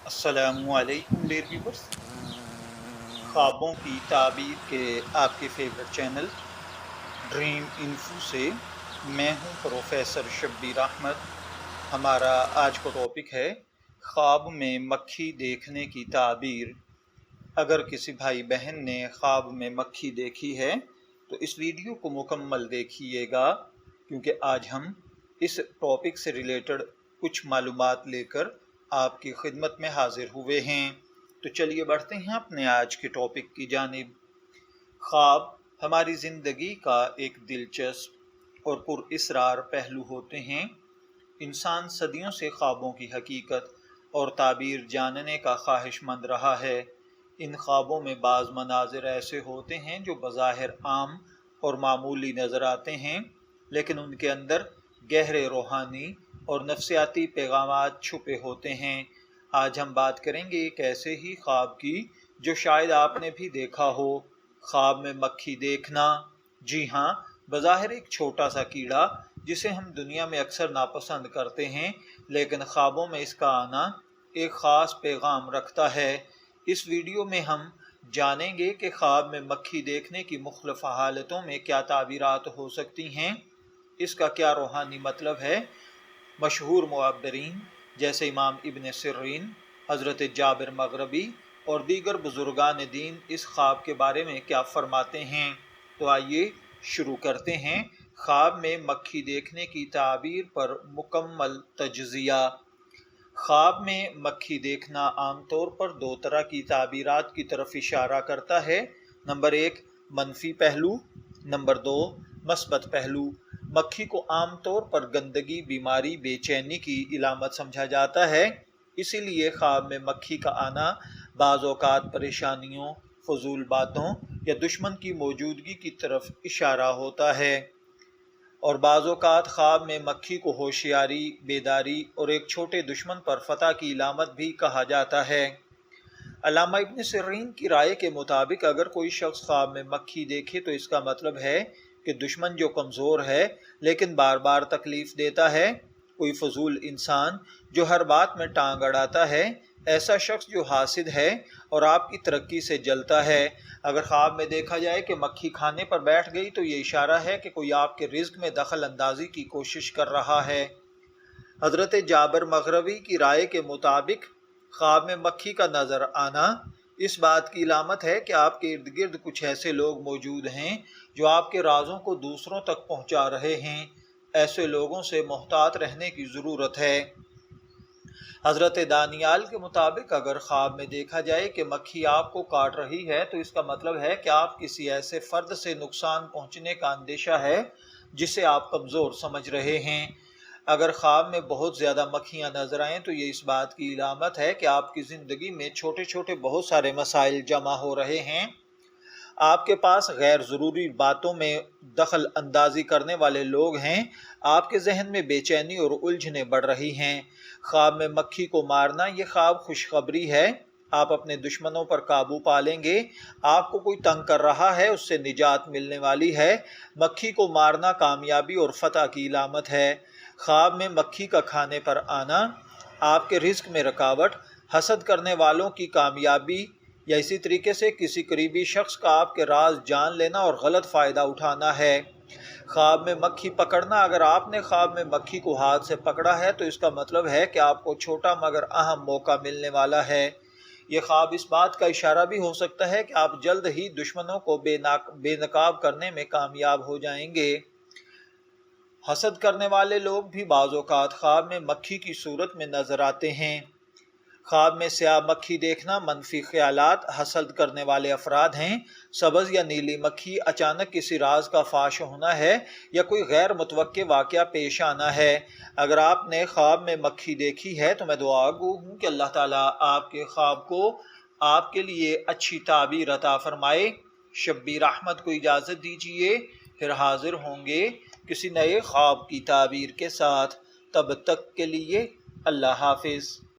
السلام علیکم dear viewers, خوابوں کی تعبیر کے آپ کے فیورٹ چینل ڈریم انفو سے میں ہوں پروفیسر شبیر احمد۔ ہمارا آج کا ٹاپک ہے خواب میں مکھی دیکھنے کی تعبیر۔ اگر کسی بھائی بہن نے خواب میں مکھی دیکھی ہے تو اس ویڈیو کو مکمل دیکھیے گا، کیونکہ آج ہم اس ٹاپک سے ریلیٹڈ کچھ معلومات لے کر آپ کی خدمت میں حاضر ہوئے ہیں۔ تو چلیے بڑھتے ہیں اپنے آج کے ٹاپک کی جانب۔ خواب ہماری زندگی کا ایک دلچسپ اور پر اسرار پہلو ہوتے ہیں۔ انسان صدیوں سے خوابوں کی حقیقت اور تعبیر جاننے کا خواہش مند رہا ہے۔ ان خوابوں میں بعض مناظر ایسے ہوتے ہیں جو بظاہر عام اور معمولی نظر آتے ہیں، لیکن ان کے اندر گہرے روحانی اور نفسیاتی پیغامات چھپے ہوتے ہیں۔ آج ہم بات کریں گے ایک ایسے ہی خواب کی جو شاید آپ نے بھی دیکھا ہو۔ خواب میں مکھی دیکھنا، جی ہاں، بظاہر ایک چھوٹا سا کیڑا جسے ہم دنیا میں اکثر ناپسند کرتے ہیں، لیکن خوابوں میں اس کا آنا ایک خاص پیغام رکھتا ہے۔ اس ویڈیو میں ہم جانیں گے کہ خواب میں مکھی دیکھنے کی مختلف حالتوں میں کیا تعبیرات ہو سکتی ہیں، اس کا کیا روحانی مطلب ہے۔ مشہور معبرین جیسے امام ابن سیرین، حضرت جابر مغربی اور دیگر بزرگان دین اس خواب کے بارے میں کیا فرماتے ہیں۔ تو آئیے شروع کرتے ہیں خواب میں مکھی دیکھنے کی تعبیر پر مکمل تجزیہ۔ خواب میں مکھی دیکھنا عام طور پر دو طرح کی تعبیرات کی طرف اشارہ کرتا ہے۔ نمبر 1 منفی پہلو، نمبر 2 مثبت پہلو۔ مکھی کو عام طور پر گندگی، بیماری، بے چینی کی علامت سمجھا جاتا ہے، اسی لیے خواب میں مکھی کا آنا بعض اوقات پریشانیوں، فضول باتوں یا دشمن کی موجودگی کی طرف اشارہ ہوتا ہے، اور بعض اوقات خواب میں مکھی کو ہوشیاری، بیداری اور ایک چھوٹے دشمن پر فتح کی علامت بھی کہا جاتا ہے۔ علامہ ابن سیرین کی رائے کے مطابق اگر کوئی شخص خواب میں مکھی دیکھے تو اس کا مطلب ہے کہ دشمن جو کمزور ہے لیکن بار بار تکلیف دیتا ہے، کوئی فضول انسان جو ہر بات میں ٹانگ اڑاتا ہے، ایسا شخص جو حاسد ہے اور آپ کی ترقی سے جلتا ہے۔ اگر خواب میں دیکھا جائے کہ مکھی کھانے پر بیٹھ گئی تو یہ اشارہ ہے کہ کوئی آپ کے رزق میں دخل اندازی کی کوشش کر رہا ہے۔ حضرت جابر مغربی کی رائے کے مطابق خواب میں مکھی کا نظر آنا اس بات کی علامت ہے کہ آپ کے ارد گرد کچھ ایسے لوگ موجود ہیں جو آپ کے رازوں کو دوسروں تک پہنچا رہے ہیں۔ ایسے لوگوں سے محتاط رہنے کی ضرورت ہے۔ حضرت دانیال کے مطابق اگر خواب میں دیکھا جائے کہ مکھی آپ کو کاٹ رہی ہے تو اس کا مطلب ہے کہ آپ کسی ایسے فرد سے نقصان پہنچنے کا اندیشہ ہے جسے آپ کمزور سمجھ رہے ہیں۔ اگر خواب میں بہت زیادہ مکھیاں نظر آئیں تو یہ اس بات کی علامت ہے کہ آپ کی زندگی میں چھوٹے چھوٹے بہت سارے مسائل جمع ہو رہے ہیں۔ آپ کے پاس غیر ضروری باتوں میں دخل اندازی کرنے والے لوگ ہیں، آپ کے ذہن میں بے چینی اور الجھنیں بڑھ رہی ہیں۔ خواب میں مکھی کو مارنا یہ خواب خوشخبری ہے، آپ اپنے دشمنوں پر قابو پا لیں گے، آپ کو کوئی تنگ کر رہا ہے اس سے نجات ملنے والی ہے۔ مکھی کو مارنا کامیابی اور فتح کی علامت ہے۔ خواب میں مکھی کا کھانے پر آنا آپ کے رزق میں رکاوٹ، حسد کرنے والوں کی کامیابی یا اسی طریقے سے کسی قریبی شخص کا آپ کے راز جان لینا اور غلط فائدہ اٹھانا ہے۔ خواب میں مکھی پکڑنا، اگر آپ نے خواب میں مکھی کو ہاتھ سے پکڑا ہے تو اس کا مطلب ہے کہ آپ کو چھوٹا مگر اہم موقع ملنے والا ہے۔ یہ خواب اس بات کا اشارہ بھی ہو سکتا ہے کہ آپ جلد ہی دشمنوں کو بے نقاب کرنے میں کامیاب ہو جائیں گے۔ حسد کرنے والے لوگ بھی بعض اوقات خواب میں مکھی کی صورت میں نظر آتے ہیں۔ خواب میں سیاہ مکھی دیکھنا منفی خیالات، حسد کرنے والے افراد ہیں۔ سبز یا نیلی مکھی اچانک کسی راز کا فاش ہونا ہے یا کوئی غیر متوقع واقعہ پیش آنا ہے۔ اگر آپ نے خواب میں مکھی دیکھی ہے تو میں دعا گو ہوں کہ اللہ تعالیٰ آپ کے خواب کو آپ کے لیے اچھی تعبیر عطا فرمائے۔ شبیر احمد کو اجازت دیجیے، پھر حاضر ہوں گے کسی نئے خواب کی تعبیر کے ساتھ۔ تب تک کے لیے اللہ حافظ۔